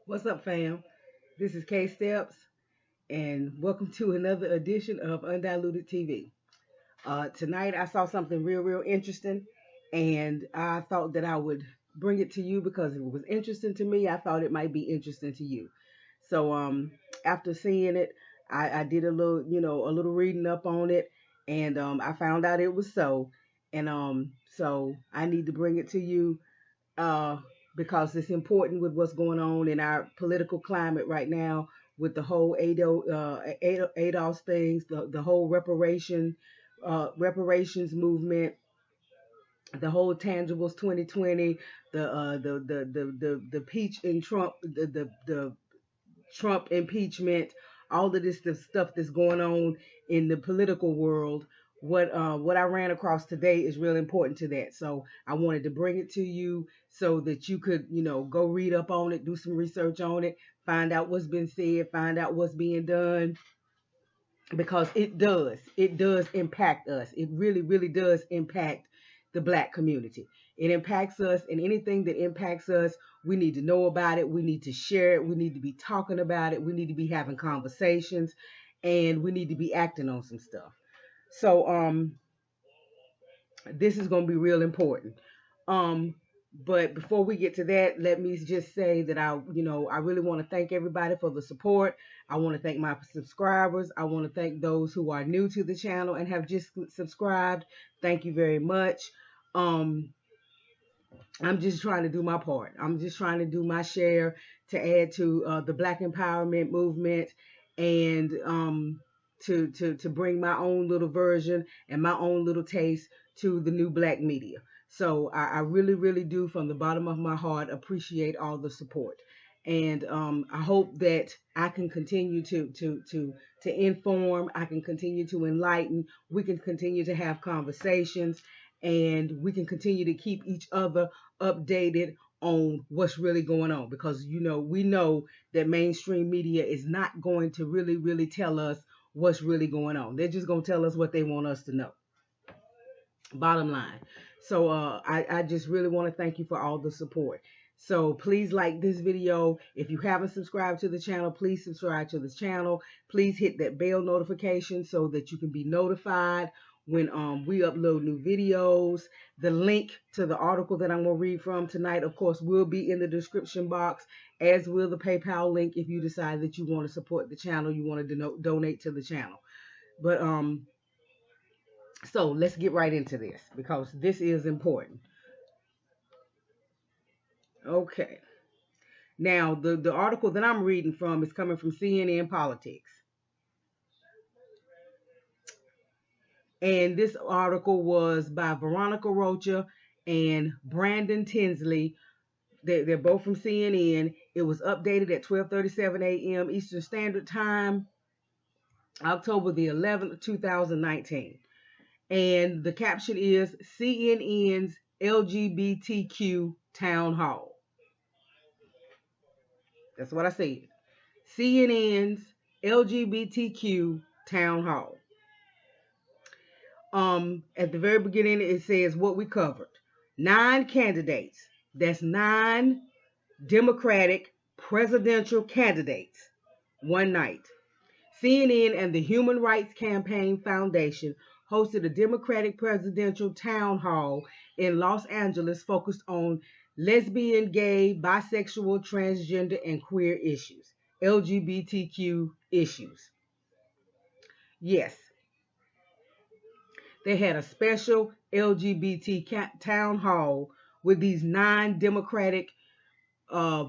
What's up, fam? This is K Steps, and welcome to another edition of Undiluted TV. Tonight, I saw something real interesting, and I thought that I would bring it to you because if it was interesting to me, I thought it might be interesting to you. So, after seeing it, I did a little reading up on it, and I found out it was so, and so I need to bring it to you uh, because it's important with what's going on in our political climate right now with the whole ADOS things, the whole reparations movement, the whole tangibles 2020, the peach in Trump, the Trump impeachment, all of this stuff that's going on in the political world. What I ran across today is real important to that. So I wanted to bring it to you so that you could, go read up on it, do some research on it, find out what's been said, find out what's being done, because it does impact us. It really does impact the black community. It impacts us, and anything that impacts us, we need to know about it, we need to share it, we need to be talking about it, we need to be having conversations, and we need to be acting on some stuff. So this is going to be real important. Um, but before we get to that, let me just say that I really want to thank everybody for the support. I want to thank my subscribers. I want to thank those who are new to the channel and have just subscribed. Thank you very much. Um, I'm just trying to do my part. I'm just trying to do my share to add to the Black empowerment movement, and to bring my own little version and my own little taste to the new Black media. So I really do, from the bottom of my heart, appreciate all the support, and I hope that I can continue to inform. I can continue to enlighten. We can continue to have conversations, and we can continue to keep each other updated on what's really going on, because we know that mainstream media is not going to really tell us what's really going on. They're just going to tell us what they want us to know, bottom line. So I just really want to thank you for all the support. So please like this video. If you haven't subscribed to the channel, please subscribe to the channel. Please hit that bell notification so that you can be notified when we upload new videos. The link to the article that I'm going to read from tonight, of course, will be in the description box, as will the PayPal link if you decide that you want to support the channel, you want to donate to the channel. But so let's get right into this, because this is important. Okay. Now, the article that I'm reading from is coming from CNN Politics. And this article was by Veronica Rocha and Brandon Tinsley. They're both from CNN. It was updated at 12:37 a.m. Eastern Standard Time, October the 11th, 2019. And the caption is CNN's LGBTQ Town Hall. That's what I said. CNN's LGBTQ Town Hall. At the very beginning, it says what we covered. 9 candidates. That's 9 Democratic presidential candidates one night. CNN and the Human Rights Campaign Foundation hosted a Democratic presidential town hall in Los Angeles focused on lesbian, gay, bisexual, transgender, and queer issues, LGBTQ issues. Yes, they had a special LGBT town hall with these 9 Democratic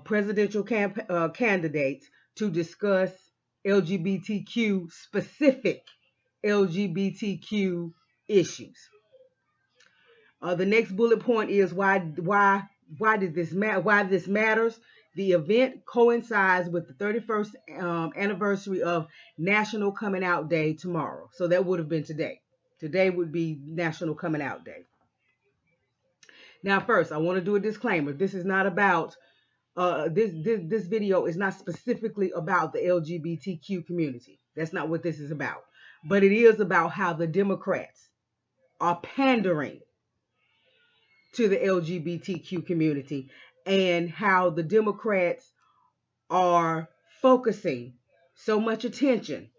presidential candidates to discuss LGBTQ specific LGBTQ issues. The next bullet point is why did this matter? Why this matters? The event coincides with the 31st anniversary of National Coming Out Day tomorrow. So that would have been today. Today would be National Coming Out Day. Now, first, I want to do a disclaimer. This is not about this video is not specifically about the LGBTQ community. That's not what this is about. But it is about how the Democrats are pandering to the LGBTQ community, and how the Democrats are focusing so much attention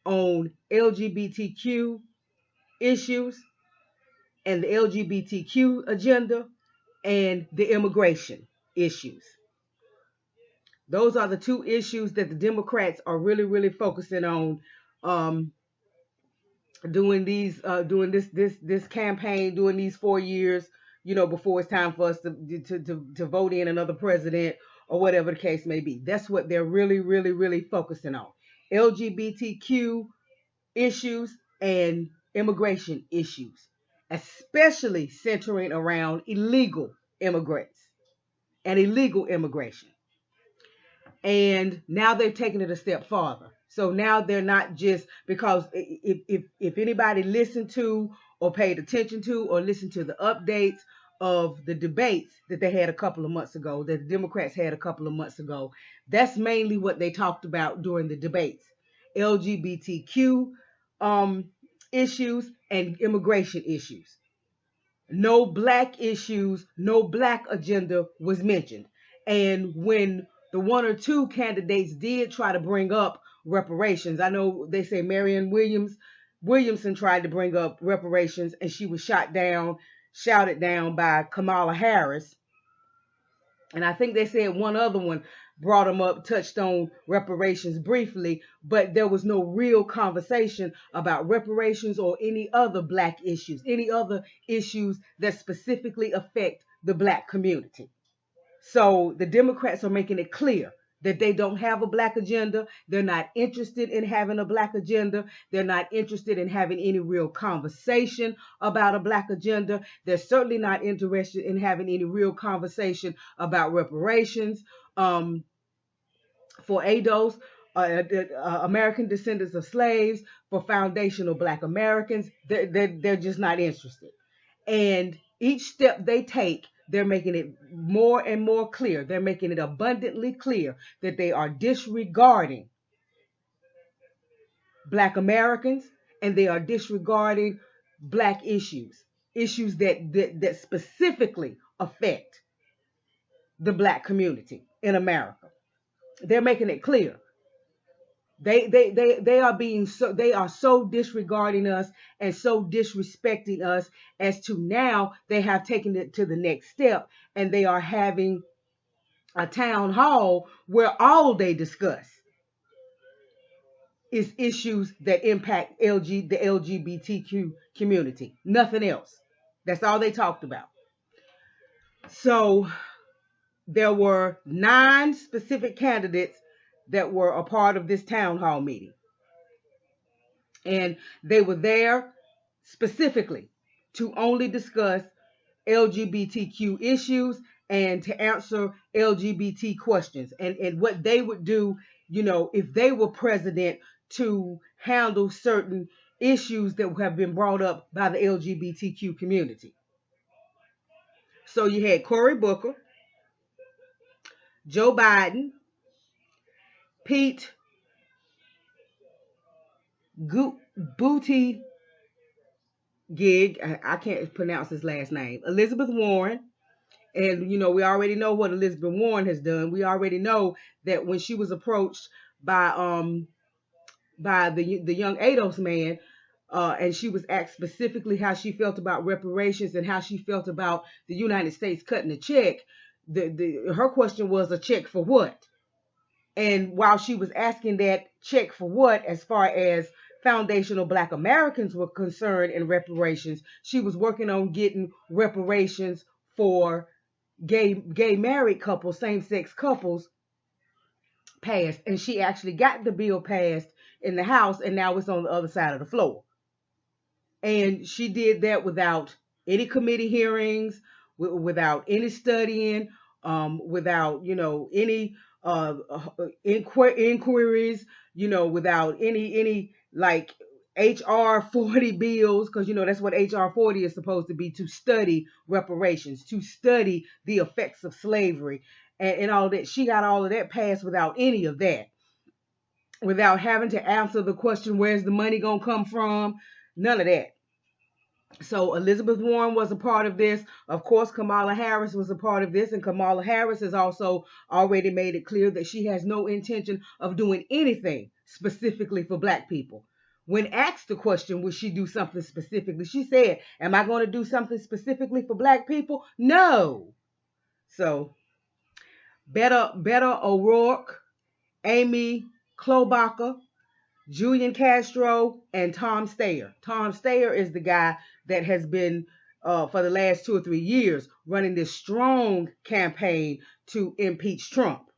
on LGBTQ issues and the LGBTQ agenda and the immigration issues. Those are the two issues that the Democrats are really, really focusing on, um, doing this campaign, doing these 4 years, before it's time for us to vote in another president or whatever the case may be. That's what they're really, really, really focusing on: LGBTQ issues and immigration issues, especially centering around illegal immigrants and illegal immigration. And now they've taken it a step farther. So now they're not just, because if anybody listened to or paid attention to or listened to the updates of the debates that they had a couple of months ago, that the Democrats had a couple of months ago, that's mainly what they talked about during the debates: LGBTQ issues and immigration issues. No black issues, no black agenda was mentioned. And when the one or two candidates did try to bring up reparations, I know they say Marianne Williamson tried to bring up reparations, and she was shouted down by Kamala Harris. And I think they said one other one brought them up, touched on reparations briefly, but there was no real conversation about reparations or any other black issues, any other issues that specifically affect the black community. So the Democrats are making it clear that they don't have a black agenda. They're not interested in having a black agenda. They're not interested in having any real conversation about a black agenda. They're certainly not interested in having any real conversation about reparations for ADOS, American descendants of slaves, for foundational black Americans. They're just not interested. And each step they take, they're making it more and more clear. They're making it abundantly clear that they are disregarding black Americans, and they are disregarding black issues that specifically affect the black community in America. They're making it clear. They are so disregarding us and so disrespecting us, as to now they have taken it to the next step, and they are having a town hall where all they discuss is issues that impact the LGBTQ community. Nothing else. That's all they talked about. So there were 9 specific candidates that were a part of this town hall meeting. And they were there specifically to only discuss LGBTQ issues and to answer LGBT questions. And what they would do, if they were president, to handle certain issues that have been brought up by the LGBTQ community. So you had Cory Booker, Joe Biden, Pete Buttigieg, I can't pronounce his last name, Elizabeth Warren. And, we already know what Elizabeth Warren has done. We already know that when she was approached by the young ADOS man, and she was asked specifically how she felt about reparations and how she felt about the United States cutting a check, her question was, a check for what? And while she was asking that, check for what, as far as foundational black Americans were concerned in reparations, she was working on getting reparations for gay married couples, same-sex couples, passed. And she actually got the bill passed in the House, and now it's on the other side of the floor. And she did that without any committee hearings, without any studying, without any inquiries, without any like HR 40 bills, because that's what HR 40 is supposed to be, to study reparations, to study the effects of slavery and all that. She got all of that passed without any of that, without having to answer the question, where's the money gonna come from? None of that. So Elizabeth Warren was a part of this. Of course, Kamala Harris was a part of this, and Kamala Harris has also already made it clear that she has no intention of doing anything specifically for black people. When asked the question, would she do something specifically, she said, am I going to do something specifically for black people? No. So Beto O'Rourke, Amy Klobuchar, Julian Castro, and Tom Steyer. Tom Steyer is the guy that has been, for the last 2 or 3 years, running this strong campaign to impeach Trump.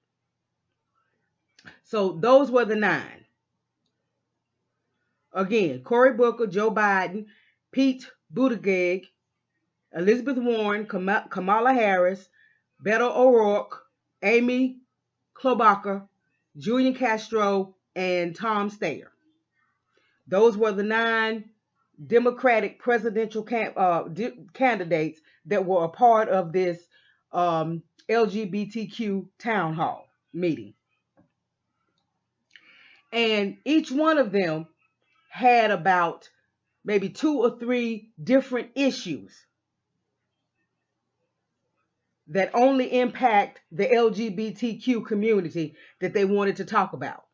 So those were the 9. Again, Cory Booker, Joe Biden, Pete Buttigieg, Elizabeth Warren, Kamala Harris, Beto O'Rourke, Amy Klobuchar, Julian Castro, and Tom Steyer. Those were the 9 Democratic presidential candidates that were a part of this LGBTQ town hall meeting. And each one of them had about maybe 2 or 3 different issues that only impact the LGBTQ community that they wanted to talk about.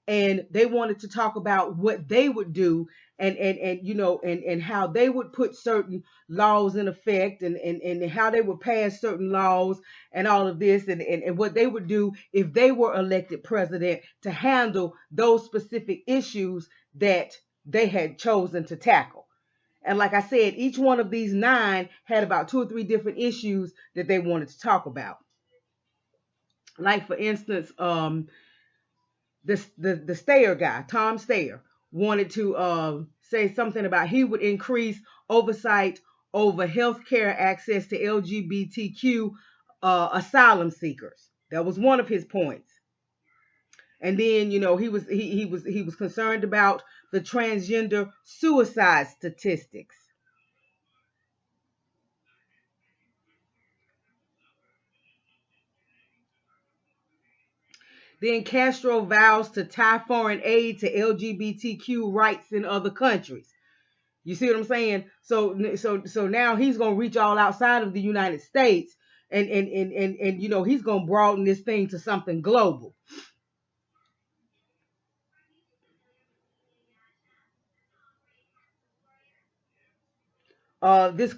And they wanted to talk about what they would do and how they would put certain laws in effect and how they would pass certain laws and all of this and what they would do if they were elected president to handle those specific issues that they had chosen to tackle. And like I said, each one of these 9 had about 2 or 3 different issues that they wanted to talk about. Like, for instance, the Steyer guy, Tom Steyer, wanted to say something about he would increase oversight over healthcare access to LGBTQ asylum seekers. That was one of his points. And then, he was concerned about the transgender suicide statistics. Then Castro vows to tie foreign aid to LGBTQ rights in other countries. You see what I'm saying? So now he's gonna reach all outside of the United States, and he's gonna broaden this thing to something global. This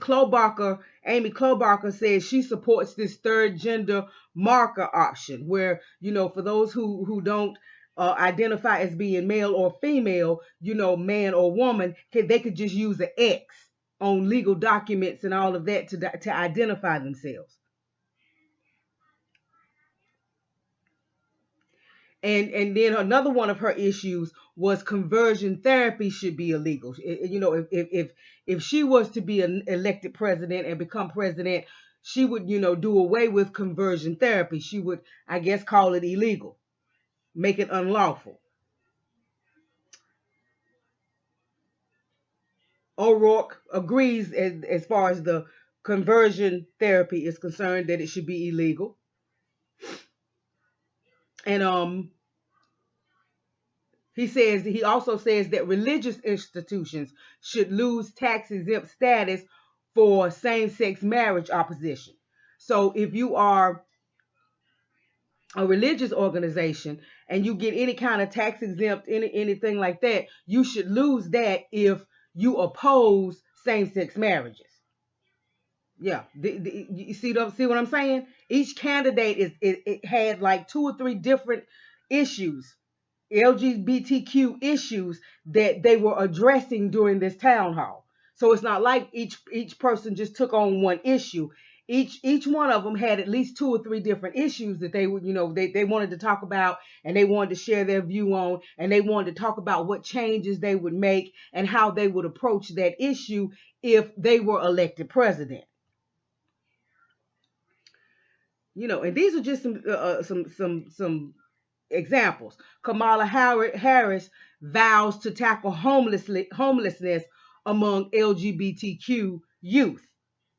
Amy Klobuchar says she supports this third gender marker option, where, for those who don't identify as being male or female, man or woman, they could just use an X on legal documents and all of that to identify themselves. And then another one of her issues was conversion therapy should be illegal. If she was to be an elected president and become president, she would, do away with conversion therapy. She would, I guess, call it illegal, make it unlawful. O'Rourke agrees as far as the conversion therapy is concerned that it should be illegal. And he also says that religious institutions should lose tax exempt status for same-sex marriage opposition. So if you are a religious organization and you get any kind of tax exempt, anything like that, you should lose that if you oppose same-sex marriages. Yeah, you see what I'm saying? Each candidate it had like 2 or 3 different issues, LGBTQ issues, that they were addressing during this town hall. So it's not like each person just took on one issue. Each one of them had at least 2 or 3 different issues that they would, they wanted to talk about, and they wanted to share their view on, and they wanted to talk about what changes they would make and how they would approach that issue if they were elected president. And these are just some examples. Kamala Harris vows to tackle homelessness among LGBTQ youth.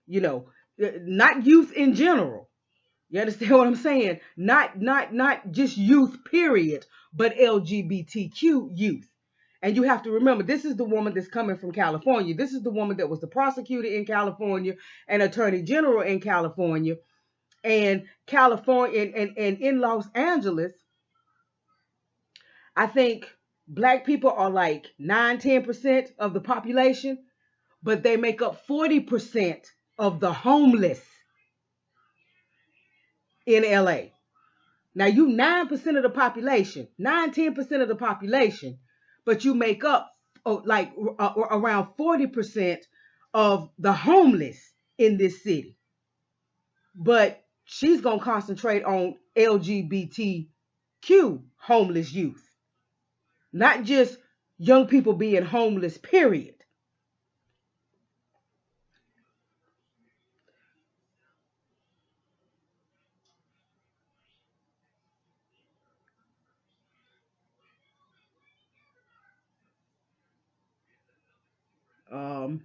Not youth in general. You understand what I'm saying? Not just youth, period, but LGBTQ youth. And you have to remember, this is the woman that's coming from California. This is the woman that was the prosecutor in California and attorney general in California. And California and in Los Angeles, I think black people are like 9-10% of the population, but they make up 40% of the homeless in LA. Now you 9% of the population, 9-10% of the population, but you make up around 40% of the homeless in this city. But she's going to concentrate on LGBTQ homeless youth, not just young people being homeless, period. Um,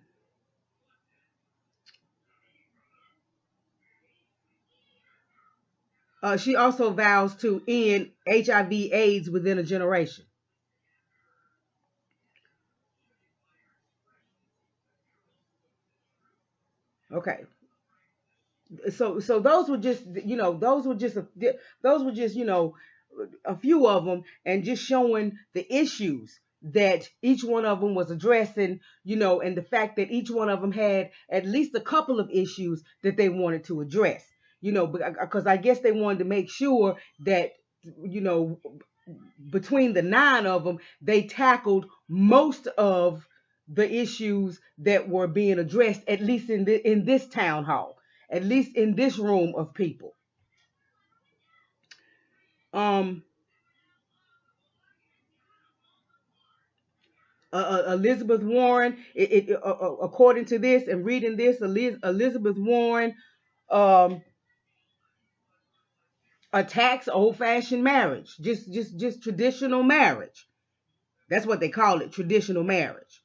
she also vows to end HIV/AIDS within a generation. Okay, so those were just those were just a few of them, and just showing the issues that each one of them was addressing, and the fact that each one of them had at least a couple of issues that they wanted to address, because I guess they wanted to make sure that, you know, between the nine of them, they tackled most of the issues that were being addressed, at least in this town hall, at least in this room of people. Um, Elizabeth Warren, according to this and reading this, Elizabeth Warren um, attacks old-fashioned marriage, just traditional marriage. That's what they call it, traditional marriage.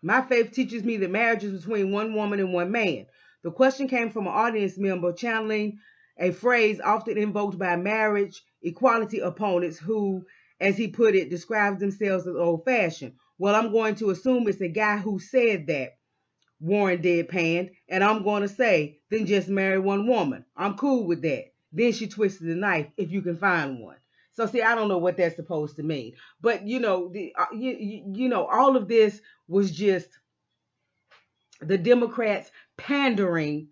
My faith teaches me that marriage is between one woman and one man. The question came from an audience member channeling a phrase often invoked by marriage equality opponents who, as he put it, describes themselves as old-fashioned. Well, I'm going to assume it's a guy who said that, Warren deadpanned, and I'm going to say, then just marry one woman. I'm cool with that. Then she twisted the knife if you can find one. So see, I don't know what that's supposed to mean, but all of this was just the Democrats pandering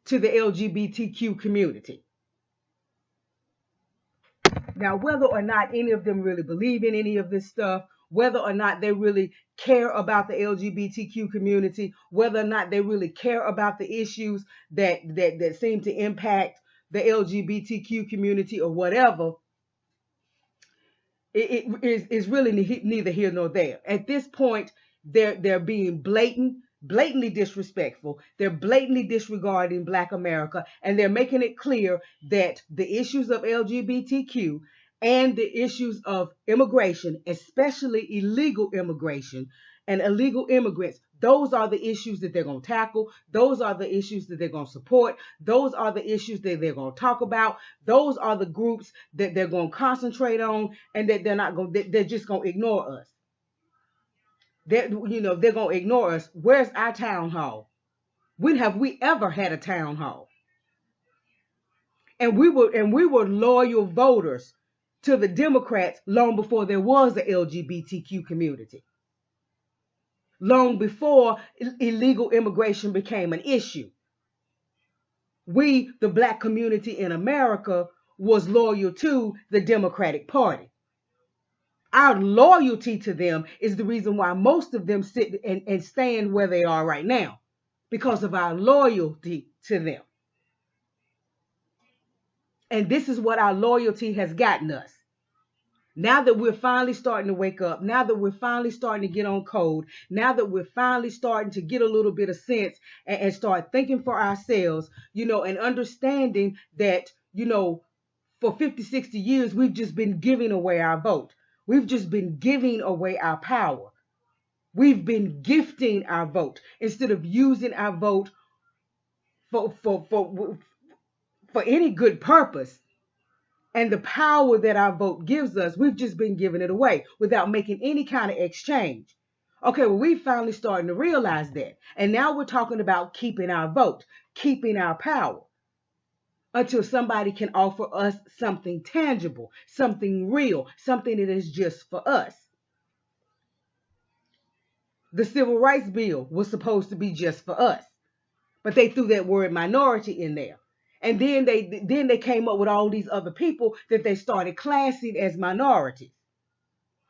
to the LGBTQ community. Now, whether or not any of them really believe in any of this stuff, whether or not they really care about the LGBTQ community, whether or not they really care about the issues that seem to impact the LGBTQ community or whatever, it is really neither here nor there. At this point, they're being blatantly disrespectful. They're blatantly disregarding Black America, and they're making it clear that the issues of LGBTQ and the issues of immigration, especially illegal immigration and illegal immigrants, those are the issues that they're going to tackle. Those are the issues that they're going to support. Those are the issues that they're going to talk about. Those are the groups that they're going to concentrate on, and that they're just going to ignore us. They're going to ignore us. Where's our town hall? When have we ever had a town hall? And we were loyal voters to the Democrats long before there was a LGBTQ community. Long before illegal immigration became an issue. We, the Black community in America, was loyal to the Democratic Party. Our loyalty to them is the reason why most of them sit and stand where they are right now, because of our loyalty to them. And this is what our loyalty has gotten us. Now that we're finally starting to wake up, now that we're finally starting to get on code, now that we're finally starting to get a little bit of sense and start thinking for ourselves, and understanding that, for 50, 60 years, we've just been giving away our vote. We've just been giving away our power. We've been gifting our vote instead of using our vote for any good purpose. And the power that our vote gives us, we've just been giving it away without making any kind of exchange. Okay, well, we finally starting to realize that. And now we're talking about keeping our vote, keeping our power until somebody can offer us something tangible, something real, something that is just for us. The Civil Rights Bill was supposed to be just for us, but they threw that word minority in there. And then they came up with all these other people that they started classing as minorities.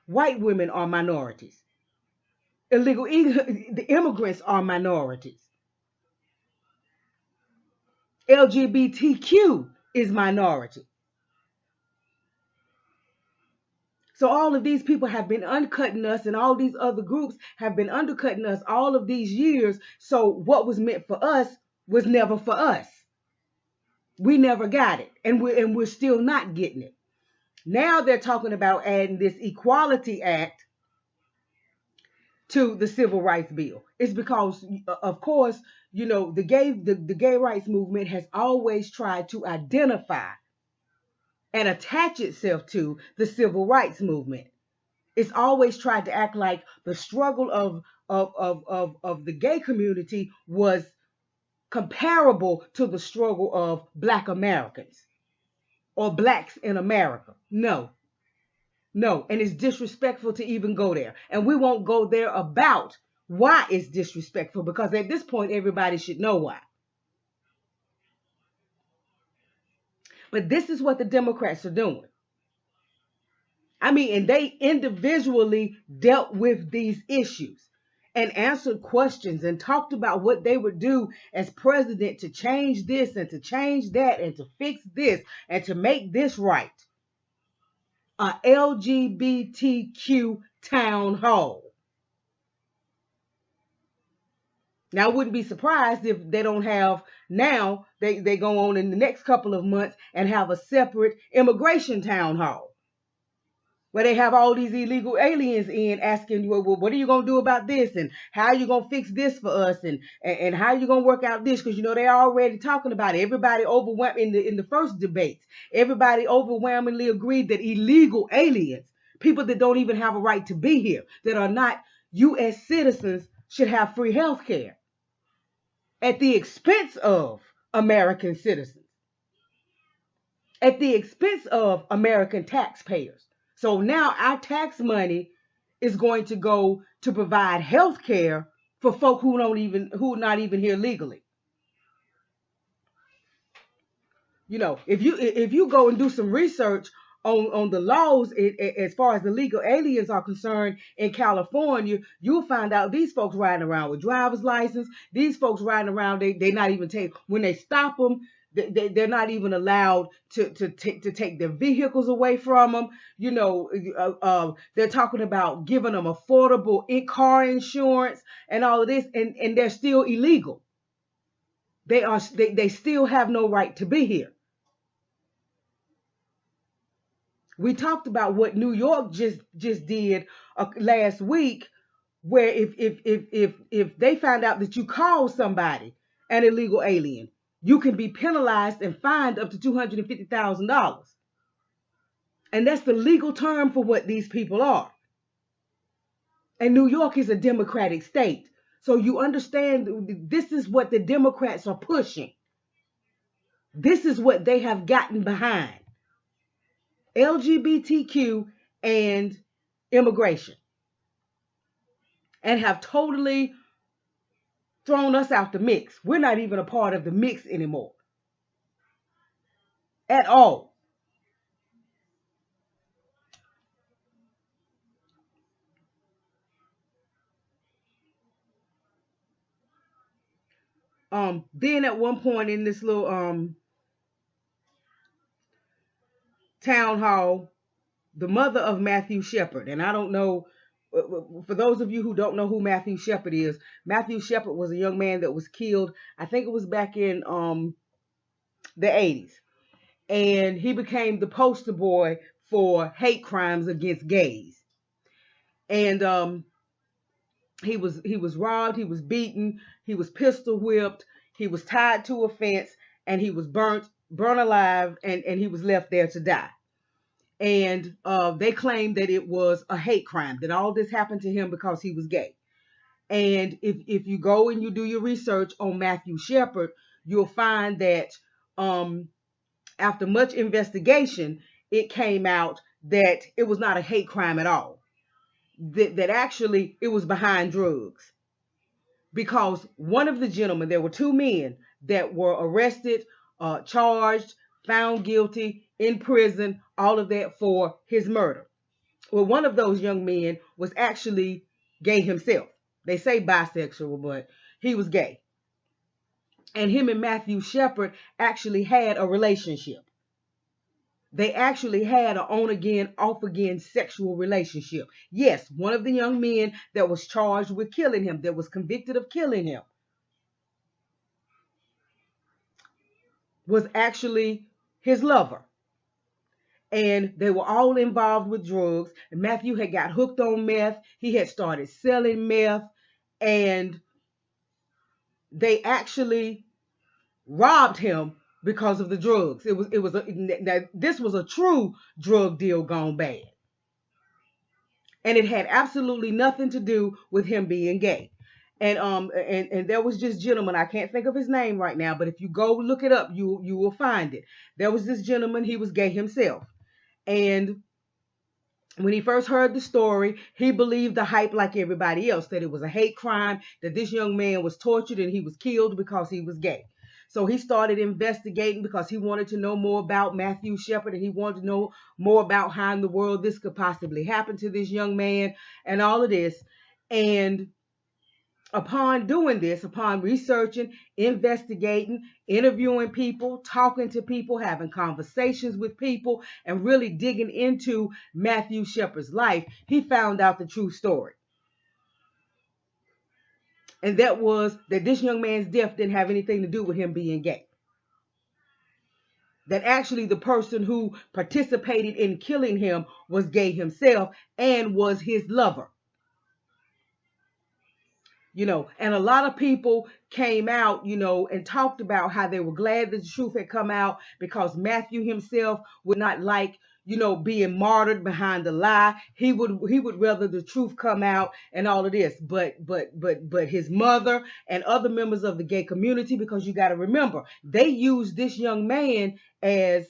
White women are minorities. The immigrants are minorities. LGBTQ is minority. So all of these people have been undercutting us, and all these other groups have been undercutting us all of these years. So what was meant for us was never for us. We never got it, and we're still not getting it. Now they're talking about adding this Equality Act to the Civil Rights Bill. It's because, of course, the gay rights movement has always tried to identify and attach itself to the civil rights movement. It's always tried to act like the struggle of the gay community was comparable to the struggle of Black Americans or blacks in America. No, and it's disrespectful to even go there. And we won't go there about why it's disrespectful, because at this point, everybody should know why. But this is what the Democrats are doing. I mean, and they individually dealt with these issues and answered questions and talked about what they would do as president to change this and to change that and to fix this and to make this right. A LGBTQ town hall. Now, I wouldn't be surprised if they don't have now, they go on in the next couple of months and have a separate immigration town hall where they have all these illegal aliens in asking you, well, what are you going to do about this? And how are you going to fix this for us? And how are you going to work out this? Because, they're already talking about it. Everybody in the first debates, everybody overwhelmingly agreed that illegal aliens, people that don't even have a right to be here, that are not U.S. citizens, should have free health care at the expense of American citizens, at the expense of American taxpayers. So now our tax money is going to go to provide health care for folk who are not even here legally. If you go and do some research on the laws as far as the legal aliens are concerned in California, you'll find out these folks riding around with driver's license. These folks riding around, they not even when they stop them, they're not even allowed to take their vehicles away from them. They're talking about giving them affordable car insurance and all of this, and they're still illegal. They still have no right to be here. We talked about what New York just did last week, where if they find out that you call somebody an illegal alien, you can be penalized and fined up to $250,000. And that's the legal term for what these people are. And New York is a Democratic state. So you understand, this is what the Democrats are pushing. This is what they have gotten behind. LGBTQ and immigration. And have totally thrown us out the mix. We're not even a part of the mix anymore. At all. Then at one point in this little town hall, the mother of Matthew Shepard, and I don't know, for those of you who don't know who Matthew Shepard is, Matthew Shepard was a young man that was killed, I think it was back in the 80s. And he became the poster boy for hate crimes against gays. And He was robbed, he was beaten, he was pistol whipped, he was tied to a fence, and he was burnt alive, and he was left there to die. And they claimed that it was a hate crime, that all this happened to him because he was gay. And if you go and you do your research on Matthew Shepard, you'll find that um, after much investigation, it came out that it was not a hate crime at all. That actually it was behind drugs. Because one of the gentlemen, there were two men that were arrested, charged, found guilty, in prison, all of that for his murder. Well, one of those young men was actually gay himself. They say bisexual, but he was gay. And him and Matthew Shepard actually had a relationship. They actually had an on again, off again sexual relationship. Yes, one of the young men that was charged with killing him, that was convicted of killing him, was actually his lover. And they were all involved with drugs. And Matthew had got hooked on meth. He had started selling meth. And they actually robbed him because of the drugs. This was a true drug deal gone bad. And it had absolutely nothing to do with him being gay. And there was this gentleman, I can't think of his name right now, but if you go look it up, you will find it. There was this gentleman, he was gay himself. And when he first heard the story, he believed the hype like everybody else, that it was a hate crime, that this young man was tortured and he was killed because he was gay. So he started investigating because he wanted to know more about Matthew Shepard, and he wanted to know more about how in the world this could possibly happen to this young man and all of this. And upon doing this, upon researching, investigating, interviewing people, talking to people, having conversations with people, and really digging into Matthew Shepard's life, he found out the true story. And that was that this young man's death didn't have anything to do with him being gay. That actually the person who participated in killing him was gay himself and was his lover. And a lot of people came out, and talked about how they were glad that the truth had come out, because Matthew himself would not like, being martyred behind a lie. He would rather the truth come out and all of this. But his mother and other members of the gay community, because you got to remember, they used this young man as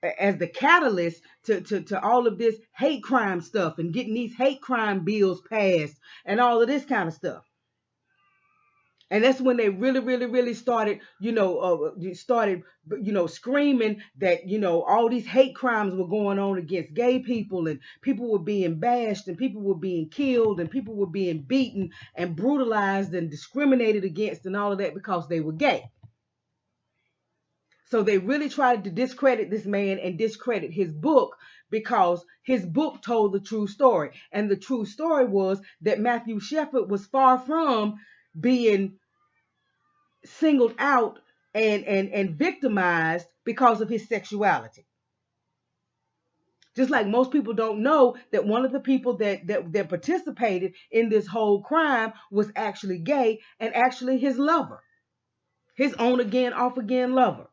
the catalyst to all of this hate crime stuff and getting these hate crime bills passed and all of this kind of stuff. And that's when they really, really, really started, screaming that, all these hate crimes were going on against gay people, and people were being bashed, and people were being killed, and people were being beaten and brutalized and discriminated against and all of that because they were gay. So they really tried to discredit this man and discredit his book, because his book told the true story. And the true story was that Matthew Shepard was far from being singled out and victimized because of his sexuality. Just like most people don't know that one of the people that participated in this whole crime was actually gay, and actually his lover, his on again, off again lover.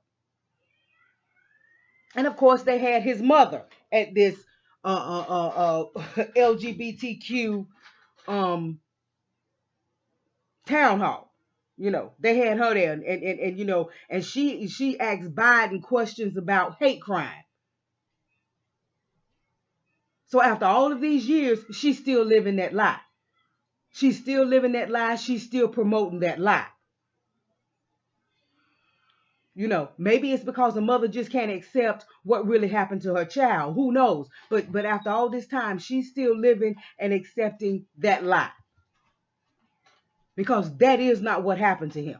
And of course they had his mother at this LGBTQ town hall. They had her there, and she asked Biden questions about hate crime. So after all of these years, she's still living that lie. She's still living that lie. She's still promoting that lie. Maybe it's because a mother just can't accept what really happened to her child. Who knows? But after all this time, she's still living and accepting that lie. Because that is not what happened to him.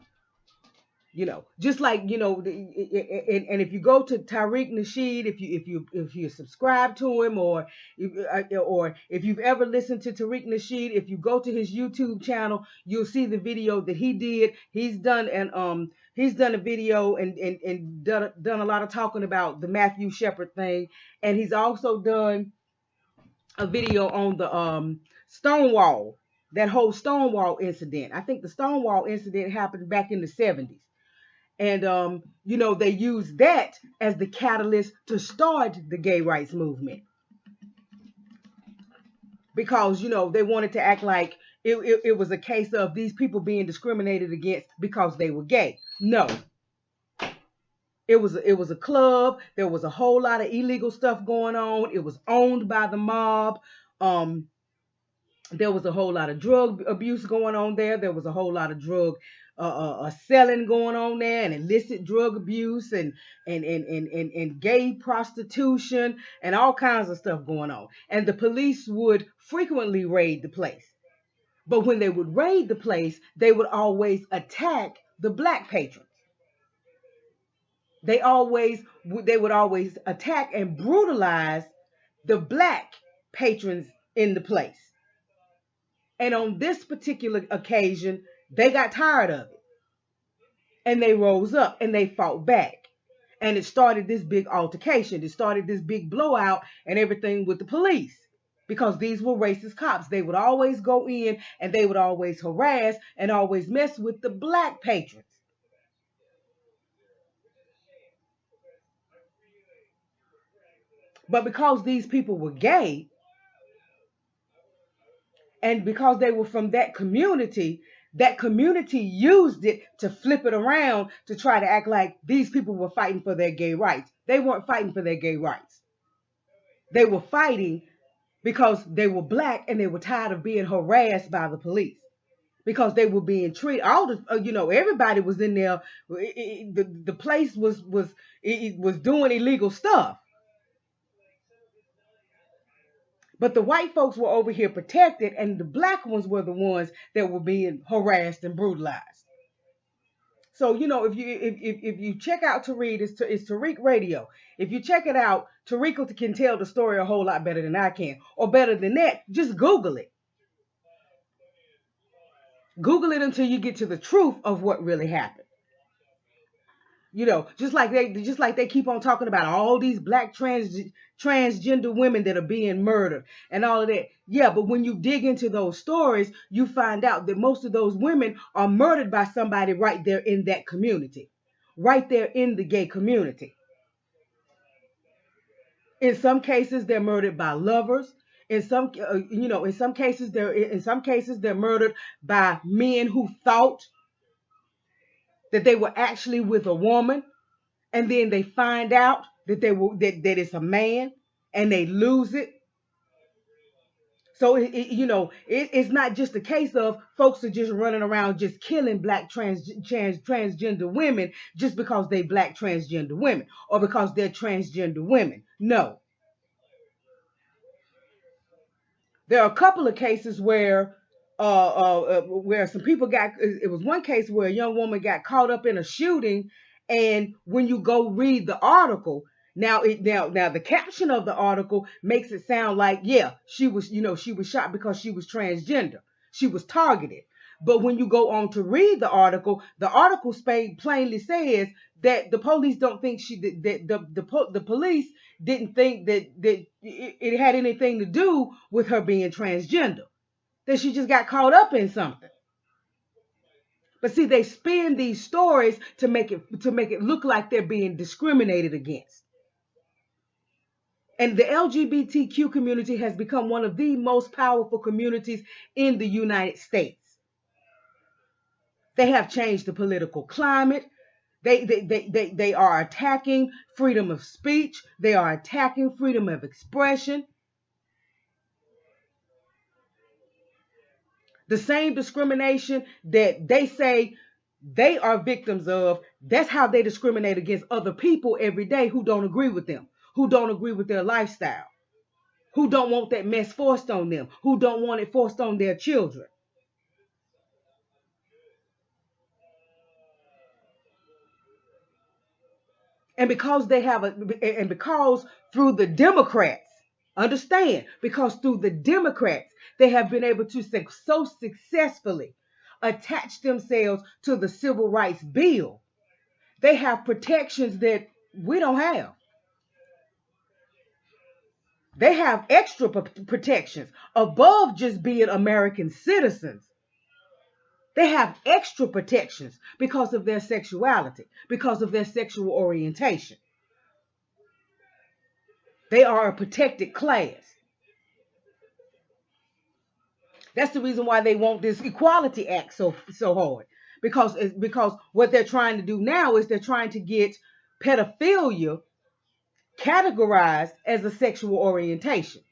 Just like, and if you go to Tariq Nasheed, if you subscribe to him, or if you've ever listened to Tariq Nasheed, if you go to his YouTube channel, you'll see the video that he did. He's done a video and done a lot of talking about the Matthew Shepard thing, and he's also done a video on the Stonewall that whole Stonewall incident. I think the Stonewall incident happened back in the 70s. And, they used that as the catalyst to start the gay rights movement because, they wanted to act like it was a case of these people being discriminated against because they were gay. No, it was a club. There was a whole lot of illegal stuff going on. It was owned by the mob. There was a whole lot of drug abuse going on there. There was a whole lot of drug selling going on there, and illicit drug abuse, and gay prostitution, and all kinds of stuff going on. And the police would frequently raid the place. But when they would raid the place, they would always attack the black patrons. They would always attack and brutalize the black patrons in the place. And on this particular occasion, they got tired of it. And they rose up and they fought back. And it started this big altercation. It started this big blowout and everything with the police. Because these were racist cops. They would always go in and they would always harass and always mess with the black patrons. But because these people were gay, and because they were from that community used it to flip it around to try to act like these people were fighting for their gay rights. They weren't fighting for their gay rights. They were fighting because they were black and they were tired of being harassed by the police. Because they were being treated, everybody was in there. The place was doing illegal stuff. But the white folks were over here protected, and the black ones were the ones that were being harassed and brutalized. So, if you check out Tariq, it's Tariq Radio. If you check it out, Tariq can tell the story a whole lot better than I can. Or better than that, just Google it. Google it until you get to the truth of what really happened. Just like they keep on talking about all these black transgender women that are being murdered and all of that. Yeah, but when you dig into those stories, you find out that most of those women are murdered by somebody right there in that community, right there in the gay community. In some cases, they're murdered by lovers. In some cases, they're murdered by men who thought that they were actually with a woman, and then they find out that that it's a man, and they lose it. So it's not just a case of folks are just running around just killing black transgender women just because they black transgender women or because they're transgender women. No. There are a couple of cases where some people it was one case where a young woman got caught up in a shooting, and when you go read the article, now the caption of the article makes it sound like, yeah, she was shot because she was transgender. She was targeted. But when you go on to read the article plainly says that the police don't think the police didn't think that it had anything to do with her being transgender. That she just got caught up in something. But see, they spin these stories to make it look like they're being discriminated against. And the LGBTQ community has become one of the most powerful communities in the United States. They have changed the political climate. They are attacking freedom of speech. They are attacking freedom of expression. The same discrimination that they say they are victims of, that's how they discriminate against other people every day who don't agree with them, who don't agree with their lifestyle, who don't want that mess forced on them, who don't want it forced on their children. And because through the Democrats, understand, because through the Democrats, they have been able to so successfully attach themselves to the Civil Rights Bill. They have protections that we don't have. They have extra protections above just being American citizens. They have extra protections because of their sexuality, because of their sexual orientation. They are a protected class. That's the reason why they want this Equality Act so hard. Because what they're trying to do now is they're trying to get pedophilia categorized as a sexual orientation.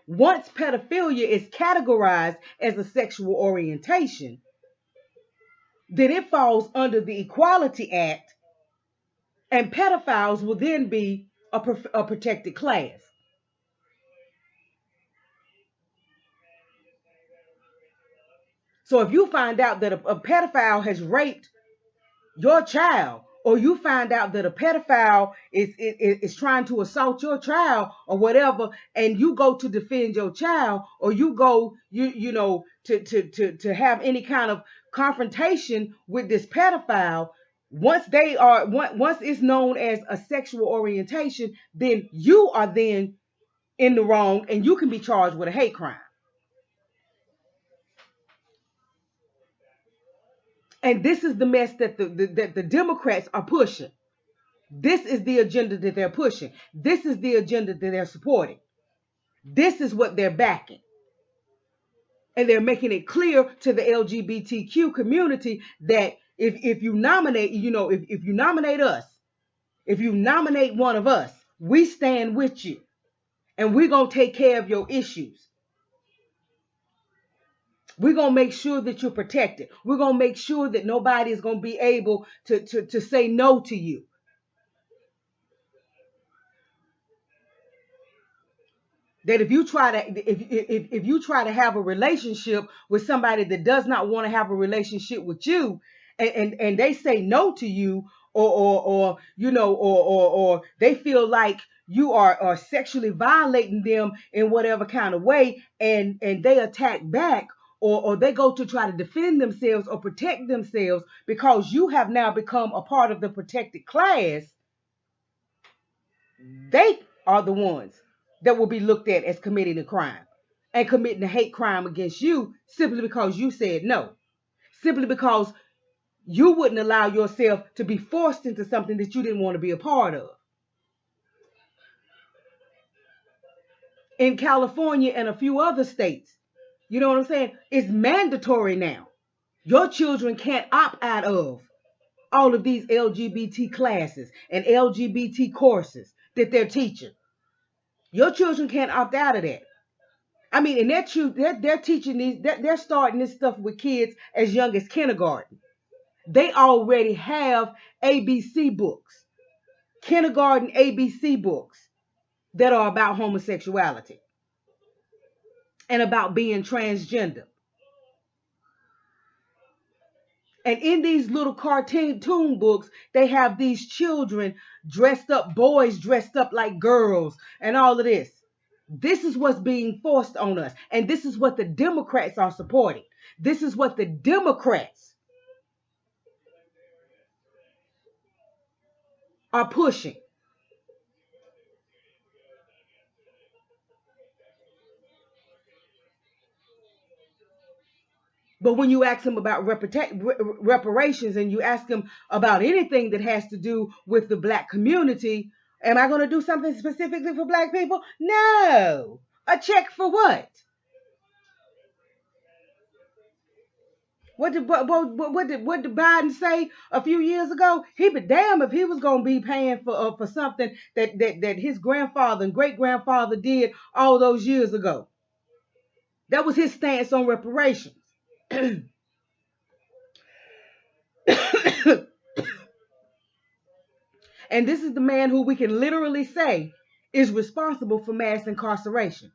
Once pedophilia is categorized as a sexual orientation, then it falls under the Equality Act, and pedophiles will then be a protected class. So if you find out that a pedophile has raped your child, or you find out that a pedophile is trying to assault your child or whatever, and you go to defend your child, or you go to have any kind of confrontation with this pedophile, once it's known as a sexual orientation, then you are then in the wrong, and you can be charged with a hate crime. And this is the mess that the Democrats are pushing. This is the agenda that they're pushing. This is the agenda that they're supporting. This is what they're backing. And they're making it clear to the LGBTQ community that if you nominate, if you nominate us, if you nominate one of us, we stand with you. And we're going to take care of your issues. We're going to make sure that you're protected. We're going to make sure that nobody is going to be able to say no to you. That if you try to have a relationship with somebody that does not want to have a relationship with you, and they say no to you, or they feel like you are sexually violating them in whatever kind of way, and they attack back, or they go to try to defend themselves or protect themselves because you have now become a part of the protected class, they are the ones that will be looked at as committing a crime and committing a hate crime against you, simply because you said no, simply because you wouldn't allow yourself to be forced into something that you didn't want to be a part of. In California and a few other states, you know what I'm saying? It's mandatory now. Your children can't opt out of all of these LGBT classes and LGBT courses that they're teaching. Your children can't opt out of that. I mean, and they're teaching they're starting this stuff with kids as young as kindergarten. They already have ABC books, kindergarten ABC books that are about homosexuality and about being transgender. And in these little cartoon books, they have these children dressed up, boys dressed up like girls, and all of this. This is what's being forced on us. And this is what the Democrats are supporting. This is what the Democrats are pushing. But when you ask them about reparations, and you ask them about anything that has to do with the black community, am I going to do something specifically for black people? No. A check for what? What did Biden say a few years ago? He'd be damned if he was going to be paying for something that his grandfather and great grandfather did all those years ago. That was his stance on reparations. And this is the man who we can literally say is responsible for mass incarceration.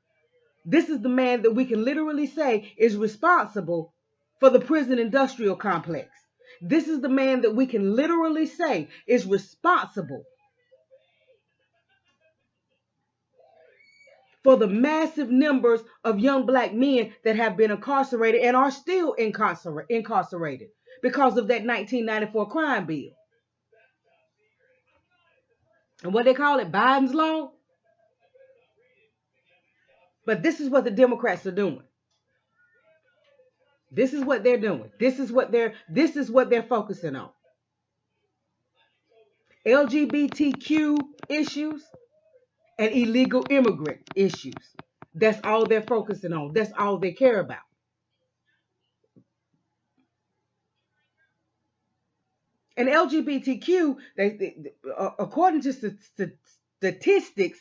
This is the man that we can literally say is responsible for the prison industrial complex. This is the man that we can literally say is responsible for the massive numbers of young black men that have been incarcerated and are still incarcerated because of that 1994 crime bill. And what they call it, Biden's Law? But this is what the Democrats are doing. This is what they're doing. This is what they're focusing on. LGBTQ issues and illegal immigrant issues. That's all they're focusing on. That's all they care about. And LGBTQ, according to statistics,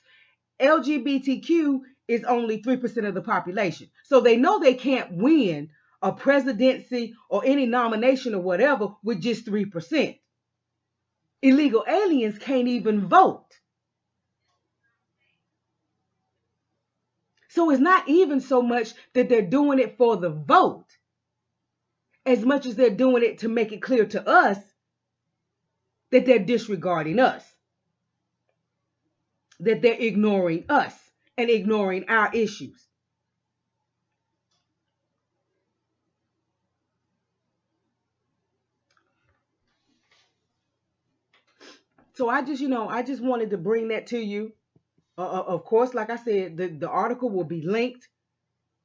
LGBTQ is only 3% of the population. So they know they can't win a presidency or any nomination or whatever with just 3%. Illegal aliens can't even vote. So it's not even so much that they're doing it for the vote, as much as they're doing it to make it clear to us that they're disregarding us, that they're ignoring us and ignoring our issues. So I just wanted to bring that to you. Of course, like I said, the article will be linked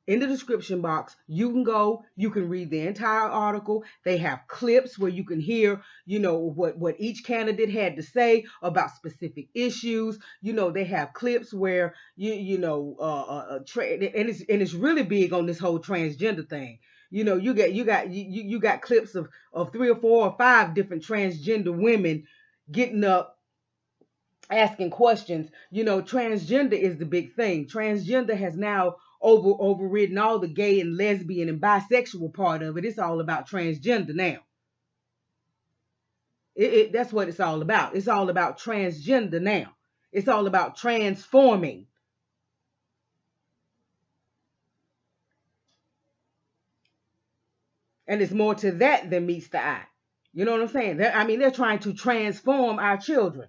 in the description box. You can go, you can read the entire article. They have clips where you can hear, what each candidate had to say about specific issues. They have clips where and it's really big on this whole transgender thing. You got clips of 3 or 4 or 5 different transgender women getting up asking questions. Transgender is the big thing. Transgender has now overridden all the gay and lesbian and bisexual part of it. It's all about transgender now. That's what it's all about. It's all about transgender now. It's all about transforming. And it's more to that than meets the eye. You know what I'm saying? They're trying to transform our children.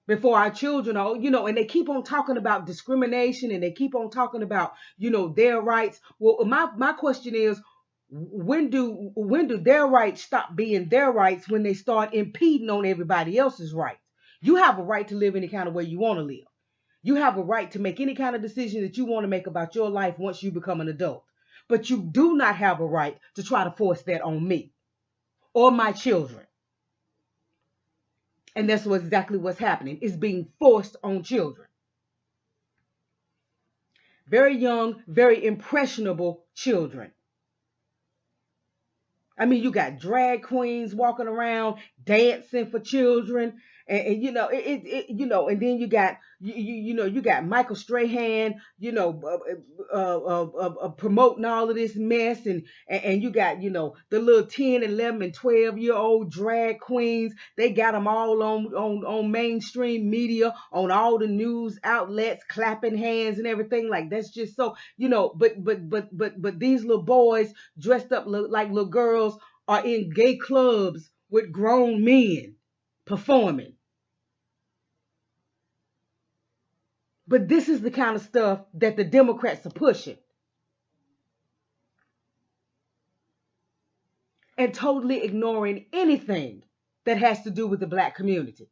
Before our children are, and they keep on talking about discrimination, and they keep on talking about, their rights. Well, my question is, when do their rights stop being their rights when they start impeding on everybody else's rights? You have a right to live any kind of way you want to live. You have a right to make any kind of decision that you want to make about your life once you become an adult. But you do not have a right to try to force that on me or my children. And that's exactly what's happening. It's being forced on children. Very young, very impressionable children. You got drag queens walking around dancing for children, and and then you got Michael Strahan, promoting all of this mess, and you got the little 10, 11, and 12-year-old drag queens. They got them all on mainstream media, on all the news outlets, clapping hands and everything. Like, that's just so but these little boys dressed up like little girls are in gay clubs with grown men performing. But this is the kind of stuff that the Democrats are pushing. And totally ignoring anything that has to do with the Black community.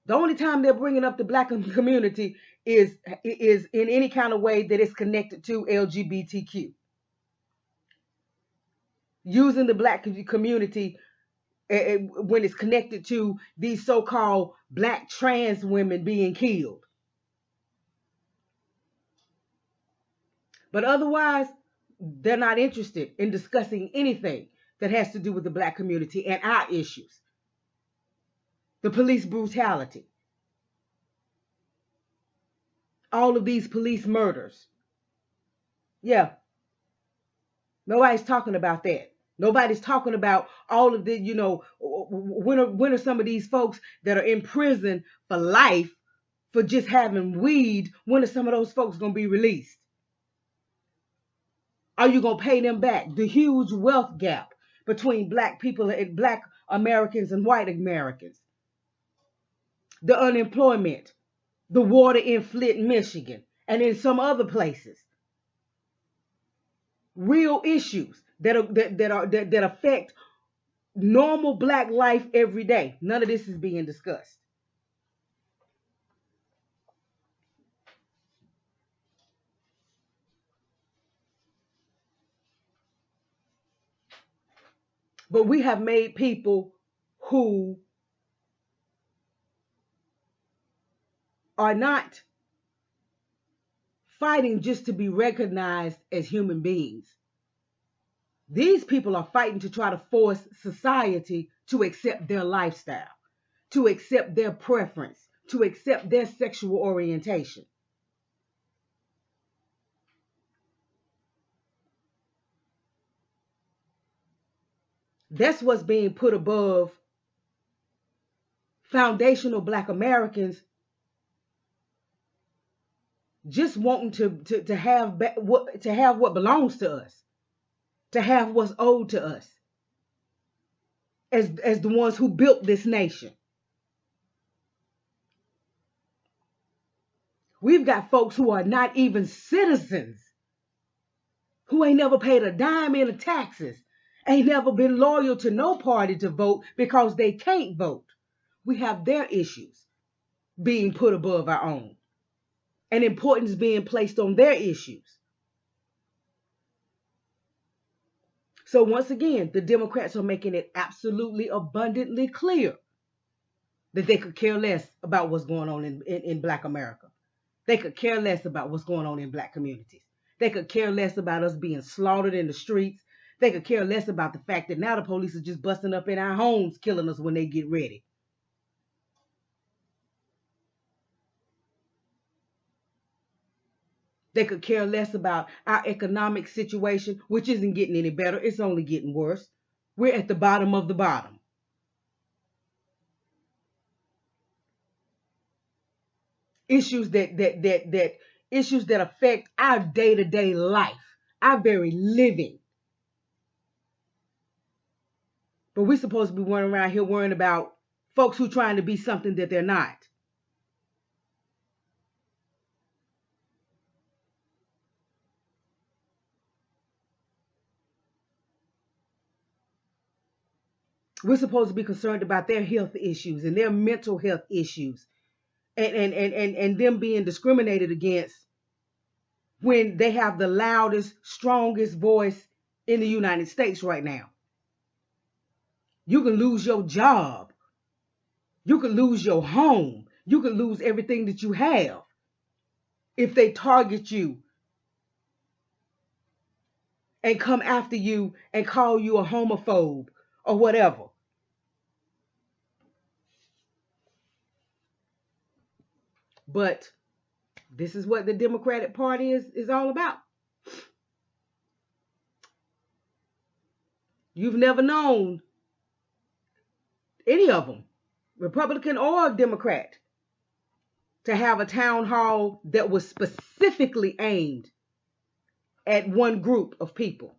The only time they're bringing up the Black community is in any kind of way that is connected to LGBTQ. Using the Black community when it's connected to these so-called Black trans women being killed. But otherwise, they're not interested in discussing anything that has to do with the Black community and our issues. The police brutality. All of these police murders. Yeah. Nobody's talking about that. Nobody's talking about all of the, when are some of these folks that are in prison for life for just having weed, when are some of those folks going to be released? Are you going to pay them back? The huge wealth gap between Black people and Black Americans and white Americans. The unemployment, the water in Flint, Michigan, and in some other places. Real issues that affect normal Black life every day. None of this is being discussed. But we have made people who are not fighting just to be recognized as human beings. These people are fighting to try to force society to accept their lifestyle, to accept their preference, to accept their sexual orientation. That's what's being put above foundational Black Americans just wanting to have what belongs to us, to have what's owed to us as the ones who built this nation. We've got folks who are not even citizens, who ain't never paid a dime in taxes, ain't never been loyal to no party to vote because they can't vote. We have their issues being put above our own, and importance being placed on their issues. So once again, the Democrats are making it absolutely abundantly clear that they could care less about what's going on in Black America. They could care less about what's going on in Black communities. They could care less about us being slaughtered in the streets. They could care less about the fact that now the police are just busting up in our homes, killing us when they get ready. They could care less about our economic situation, which isn't getting any better. It's only getting worse. We're at the bottom of the bottom. Issues that affect our day-to-day life, our very living. But we're supposed to be running around here worrying about folks who are trying to be something that they're not. We're supposed to be concerned about their health issues and their mental health issues, and them being discriminated against when they have the loudest, strongest voice in the United States right now. You can lose your job. You can lose your home. You can lose everything that you have if they target you and come after you and call you a homophobe or whatever. But this is what the Democratic Party is all about. You've never known any of them, Republican or Democrat, to have a town hall that was specifically aimed at one group of people.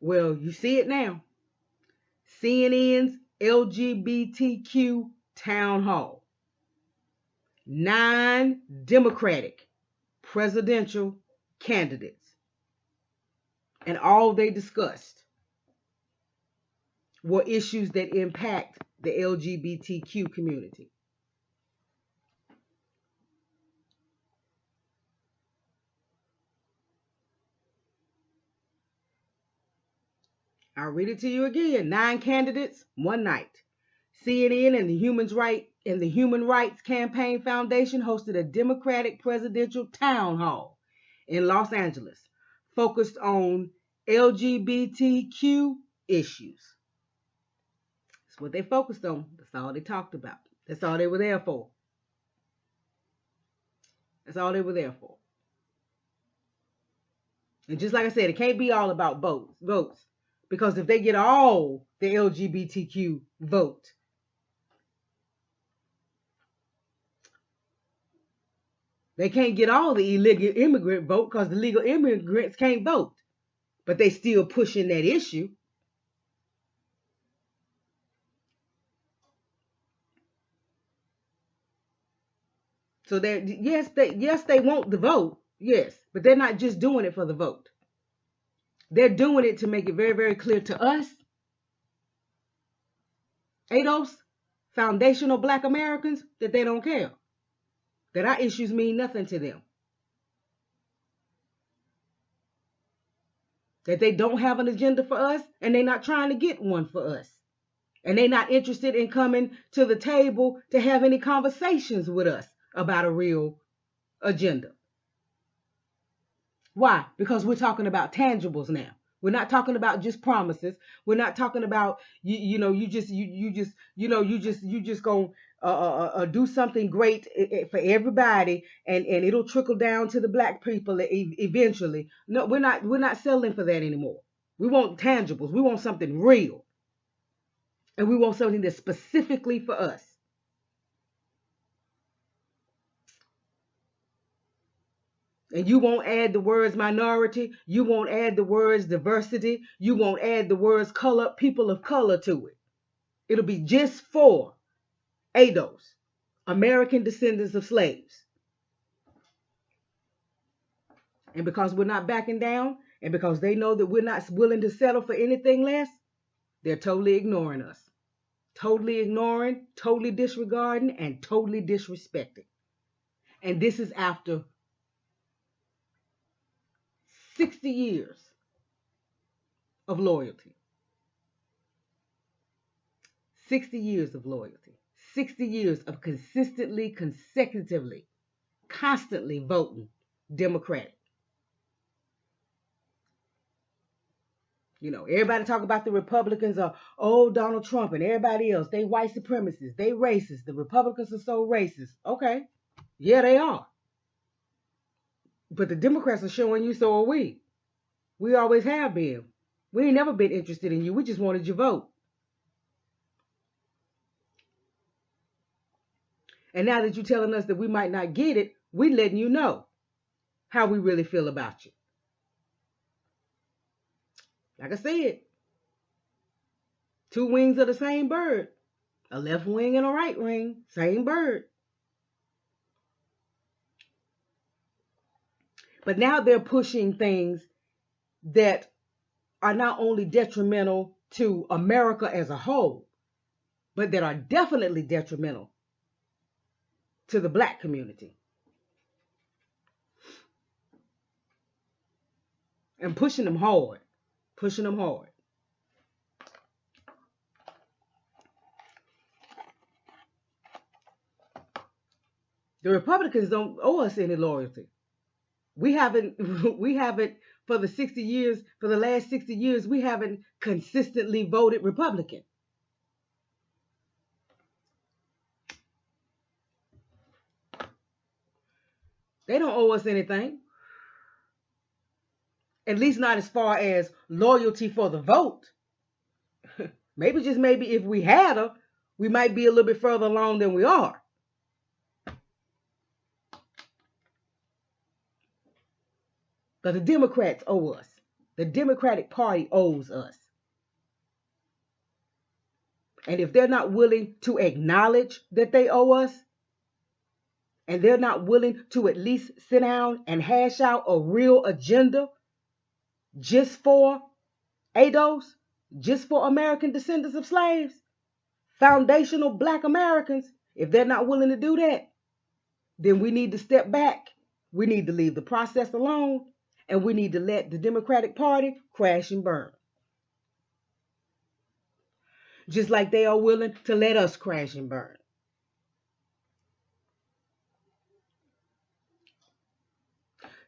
Well, you see it now. CNN's LGBTQ town hall. 9 Democratic presidential candidates. And all they discussed were issues that impact the LGBTQ community. I'll read it to you again. 9 candidates, one night. CNN and the Human Rights Campaign Foundation hosted a Democratic presidential town hall in Los Angeles focused on LGBTQ issues. That's what they focused on. That's all they talked about. That's all they were there for. That's all they were there for. And just like I said, it can't be all about votes. Because if they get all the LGBTQ vote, they can't get all the illegal immigrant vote because the legal immigrants can't vote. But they still pushing that issue. So yes, they want the vote, yes, but they're not just doing it for the vote. They're doing it to make it very, very clear to us, ADOS, foundational Black Americans, that they don't care. That our issues mean nothing to them. that they don't have an agenda for us, and they're not trying to get one for us. And they're not interested in coming to the table to have any conversations with us about a real agenda. Why? Because we're talking about tangibles now. We're not talking about just promises. We're not talking about you just gonna do something great for everybody, and it'll trickle down to the black people eventually. No, we're not settling for that anymore. We want tangibles. We want something real, and we want something that's specifically for us. And you won't add the words minority. You won't add the words diversity. You won't add the words color, people of color to it. It'll be just for ADOS, American descendants of slaves. And because we're not backing down, and because they know that we're not willing to settle for anything less, they're totally ignoring us. Totally ignoring, totally disregarding, and totally disrespecting. And this is after 60 years of loyalty. 60 years of loyalty. 60 years of consistently, consecutively, constantly voting Democratic. You know, everybody talk about the Republicans are, oh, Donald Trump and everybody else. They white supremacists. They racist. The Republicans are so racist. Okay. Yeah, they are. But the Democrats are showing you so are we. We always have been. We ain't never been interested in you. We just wanted your vote. And now that you're telling us that we might not get it, we letting you know how we really feel about you. Like I said, two wings of the same bird. A left wing and a right wing, same bird. But now they're pushing things that are not only detrimental to America as a whole, but that are definitely detrimental to the black community. And pushing them hard. Pushing them hard. The Republicans don't owe us any loyalty. We haven't for the 60 years, for the last 60 years, we haven't consistently voted Republican. They don't owe us anything. At least not as far as loyalty for the vote. Maybe, just maybe, if we had her, we might be a little bit further along than we are. But the Democrats owe us. The Democratic Party owes us. And if they're not willing to acknowledge that they owe us, and they're not willing to at least sit down and hash out a real agenda just for ADOS, just for American descendants of slaves, foundational black Americans, if they're not willing to do that, then we need to step back. We need to leave the process alone, and we need to let the Democratic Party crash and burn. Just like they are willing to let us crash and burn.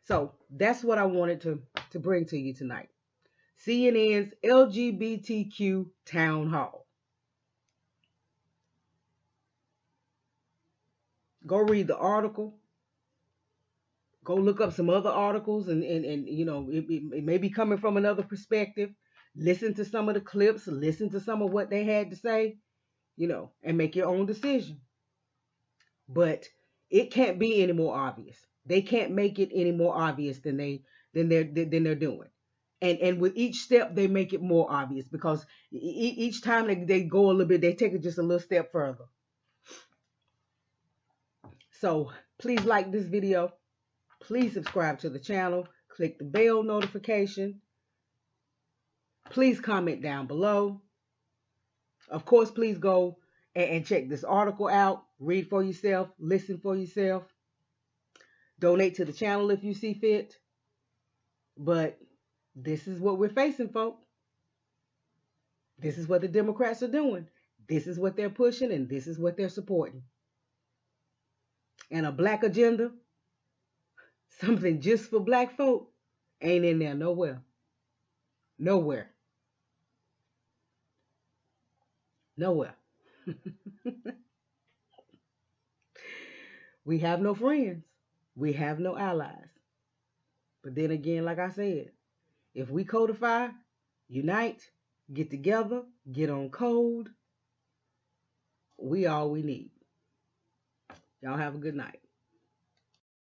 So that's what I wanted to bring to you tonight. CNN's LGBTQ Town Hall. Go read the article. Go look up some other articles, and you know, it may be coming from another perspective. Listen to some of the clips. Listen to some of what they had to say, you know, and make your own decision. But it can't be any more obvious. They can't make it any more obvious than they're doing. And with each step, they make it more obvious, because each time they go a little bit, they take it just a little step further. So please like this video. Please subscribe to the channel. Click the bell notification. Please comment down below. Of course, please go and check this article out. Read for yourself. Listen for yourself. Donate to the channel if you see fit. But This is what we're facing, folks. This is what the Democrats are doing. This is what they're pushing, and this is what they're supporting. And a black agenda, something just for black folk, ain't in there nowhere. Nowhere. Nowhere. We have no friends. We have no allies. But then again, like I said, if we codify, unite, get together, get on code, we all we need. Y'all have a good night.